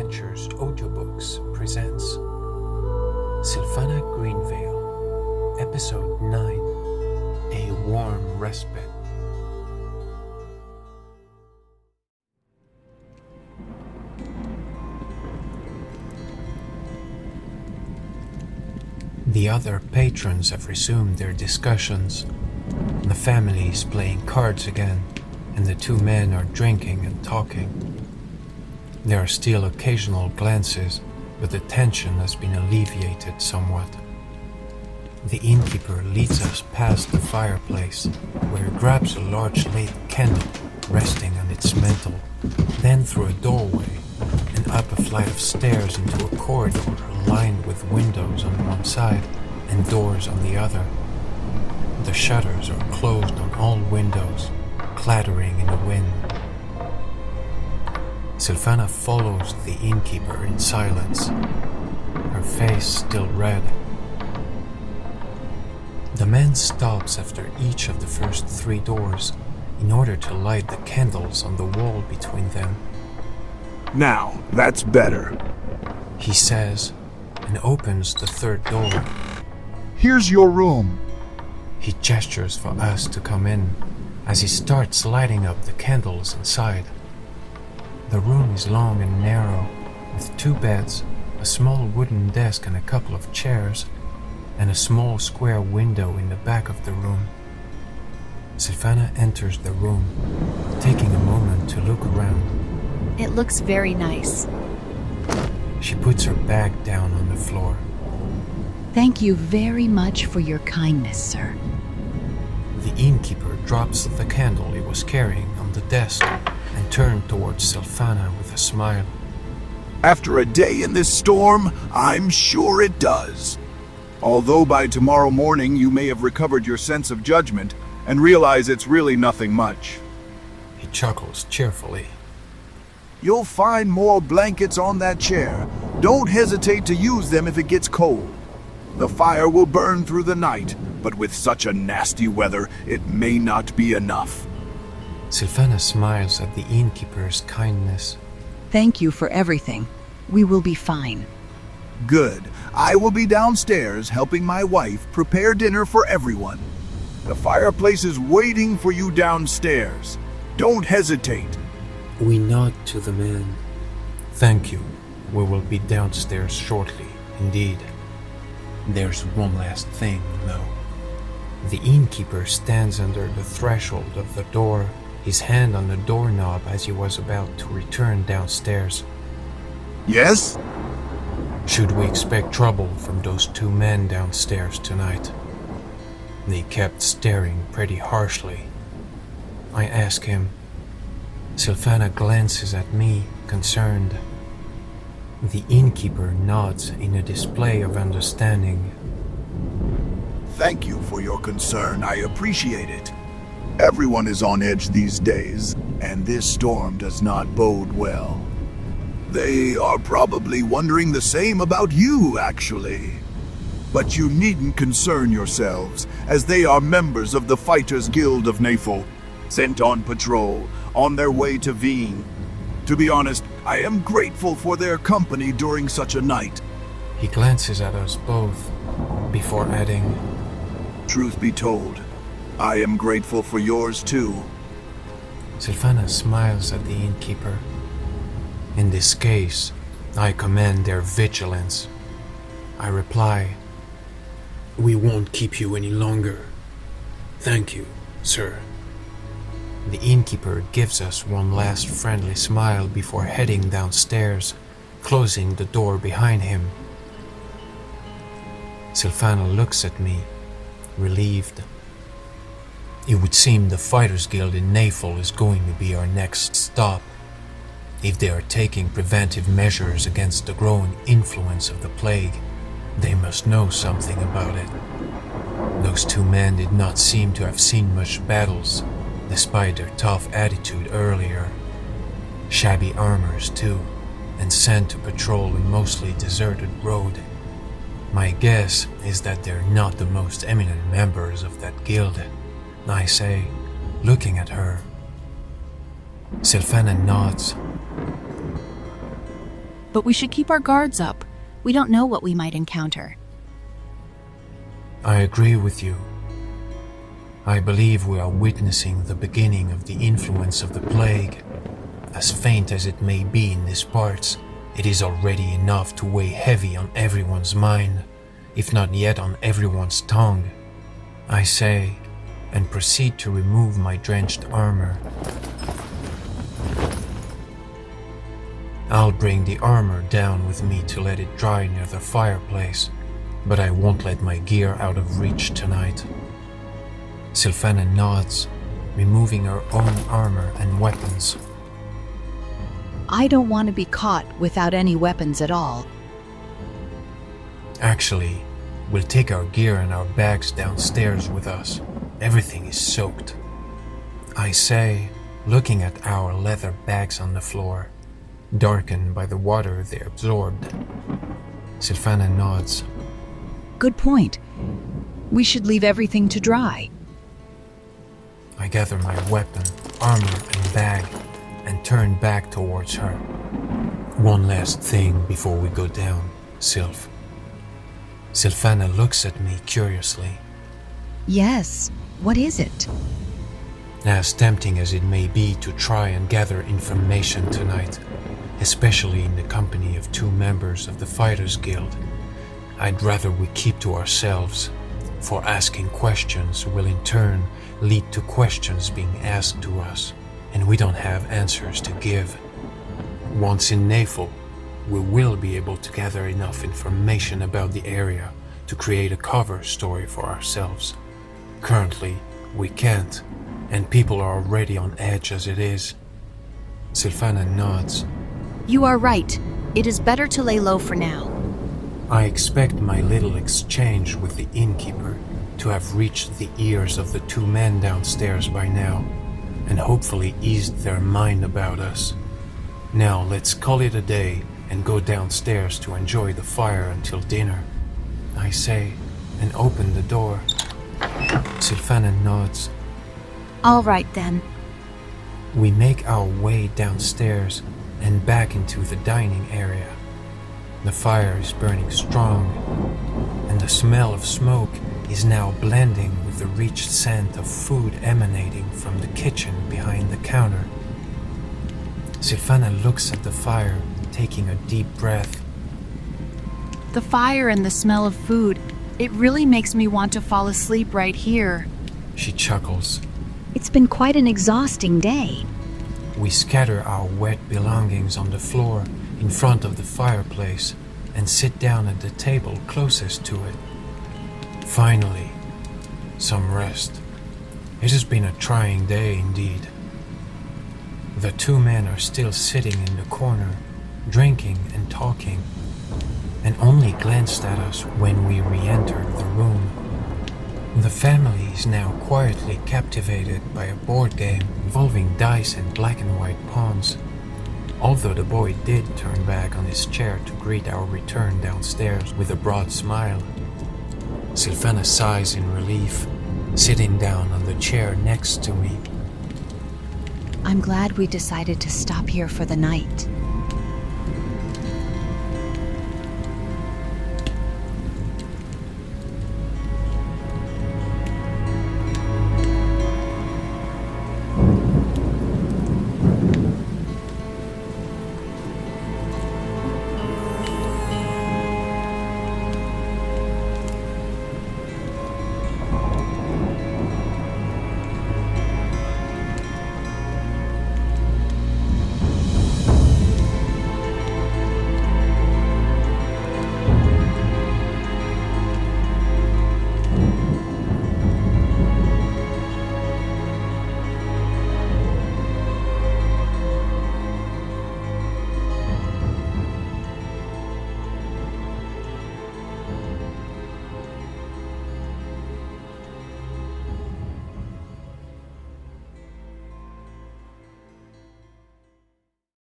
Adventures Audiobooks presents Sylfana Greenvale, Episode 9, A Warm Respite. The other patrons have resumed their discussions. The family is playing cards again, and the two men are drinking and talking. There are still occasional glances, but the tension has been alleviated somewhat. The innkeeper leads us past the fireplace, where he grabs a large lit candle resting on its mantel, then through a doorway and up a flight of stairs into a corridor lined with windows on one side and doors on the other. The shutters are closed on all windows, clattering in the wind. Sylfana follows the innkeeper in silence, her face still red. The man stops after each of the first three doors in order to light the candles on the wall between them. Now, that's better. He says, and opens the third door. Here's your room. He gestures for us to come in as he starts lighting up the candles inside. The room is long and narrow, with two beds, a small wooden desk and a couple of chairs, and a small square window in the back of the room. Sylfana enters the room, taking a moment to look around. It looks very nice. She puts her bag down on the floor. Thank you very much for your kindness, sir. The innkeeper drops the candle he was carrying on the desk and turned towards Sylfana with a smile. After a day in this storm, I'm sure it does. Although by tomorrow morning you may have recovered your sense of judgment and realize it's really nothing much. He chuckles cheerfully. You'll find more blankets on that chair. Don't hesitate to use them if it gets cold. The fire will burn through the night, but with such a nasty weather, it may not be enough. Sylfana smiles at the innkeeper's kindness. Thank you for everything. We will be fine. Good. I will be downstairs helping my wife prepare dinner for everyone. The fireplace is waiting for you downstairs. Don't hesitate. We nod to the man. Thank you. We will be downstairs shortly, indeed. There's one last thing, though. The innkeeper stands under the threshold of the door, his hand on the doorknob as he was about to return downstairs. Yes? Should we expect trouble from those two men downstairs tonight? They kept staring pretty harshly. I ask him. Sylfana glances at me, concerned. The innkeeper nods in a display of understanding. Thank you for your concern. I appreciate it. Everyone is on edge these days, and this storm does not bode well. They are probably wondering the same about you, actually. But you needn't concern yourselves, as they are members of the Fighters Guild of Nafel, sent on patrol, on their way to Veen. To be honest, I am grateful for their company during such a night. He glances at us both, before adding, Truth be told, I am grateful for yours too. Sylfana smiles at the innkeeper. In this case, I commend their vigilance. I reply, We won't keep you any longer. Thank you, sir. The innkeeper gives us one last friendly smile before heading downstairs, closing the door behind him. Sylfana looks at me, relieved. It would seem the Fighters Guild in Nafel is going to be our next stop. If they are taking preventive measures against the growing influence of the plague, they must know something about it. Those two men did not seem to have seen much battles, despite their tough attitude earlier. Shabby armors too, and sent to patrol a mostly deserted road. My guess is that they're not the most eminent members of that guild, I say, looking at her. Sylfana nods. but we should keep our guards up. We don't know what we might encounter. I agree with you. I believe we are witnessing the beginning of the influence of the plague. As faint as it may be in these parts, it is already enough to weigh heavy on everyone's mind, if not yet on everyone's tongue. I say, and proceed to remove my drenched armor. I'll bring the armor down with me to let it dry near the fireplace, but I won't let my gear out of reach tonight. Sylfana nods, removing her own armor and weapons. I don't want to be caught without any weapons at all. Actually, we'll take our gear and our bags downstairs with us. Everything is soaked. I say, looking at our leather bags on the floor, darkened by the water they absorbed. Sylfana nods. Good point. We should leave everything to dry. I gather my weapon, armor, and bag, and turn back towards her. One last thing before we go down, Sylph. Sylfana looks at me curiously. Yes, what is it? As tempting as it may be to try and gather information tonight, especially in the company of 2 members of the Fighters Guild, I'd rather we keep to ourselves, for asking questions will in turn lead to questions being asked to us, and we don't have answers to give. Once in Nafel, we will be able to gather enough information about the area to create a cover story for ourselves. Currently, we can't, and people are already on edge as it is. Sylfana nods. You are right. It is better to lay low for now. I expect my little exchange with the innkeeper to have reached the ears of the 2 men downstairs by now, and hopefully eased their mind about us. Now let's call it a day and go downstairs to enjoy the fire until dinner, I say, and open the door. Sylfana nods. All right then. We make our way downstairs and back into the dining area. The fire is burning strong, and the smell of smoke is now blending with the rich scent of food emanating from the kitchen behind the counter. Sylfana looks at the fire, taking a deep breath. The fire and the smell of food, it really makes me want to fall asleep right here. She chuckles. It's been quite an exhausting day. We scatter our wet belongings on the floor in front of the fireplace and sit down at the table closest to it. Finally, some rest. It has been a trying day indeed. The 2 men are still sitting in the corner, drinking and talking, and only glanced at us when we re-entered the room. The family is now quietly captivated by a board game involving dice and black and white pawns, although the boy did turn back on his chair to greet our return downstairs with a broad smile. Sylfana sighs in relief, sitting down on the chair next to me. I'm glad we decided to stop here for the night.